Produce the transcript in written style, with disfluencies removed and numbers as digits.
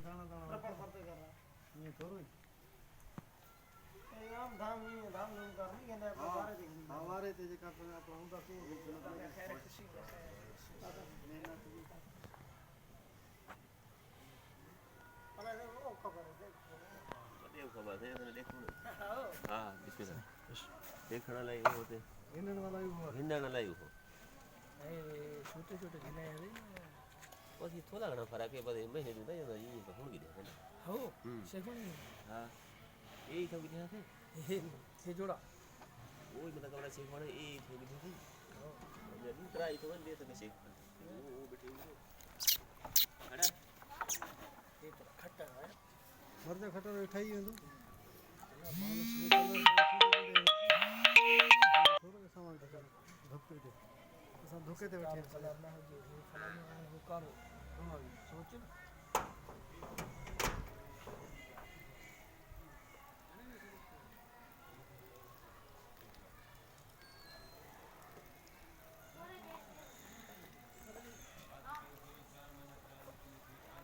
दाना दाना रपड़ फरते कर रहा ये थोड़ी ए आम धाम नहीं धाम नहीं कर नहीं कहने अपने बारे देख हमारे तेज का अपना अपना हूं बाकी खैर खुशी मेहनत भी अरे वो खबर है ये खबर है मैंने देखो हां बिस्मिल्लाह देखना लाई होते हिंडन वाला भी हुआ हिंडन लाई हो ए छोटे छोटे घने है પછી થોડા ઘણા ફરક એ બધે મહિને દી નહીં એ તો હુણગી દે ને हो शेखोनी હા એ થંગી દે છે हे जोड़ा ઓય મને કબરા છે પણ એ થંગી દે છે ને ટ્રાય તો દે શકે છે ઓ બેઠી અડા ये तो खट्टा है मरजा खटर उठाई है तो थोड़ा सामान का धक्के दे सब धोखे ते बैठे कलर ना हो जो फलाना वो करो सोच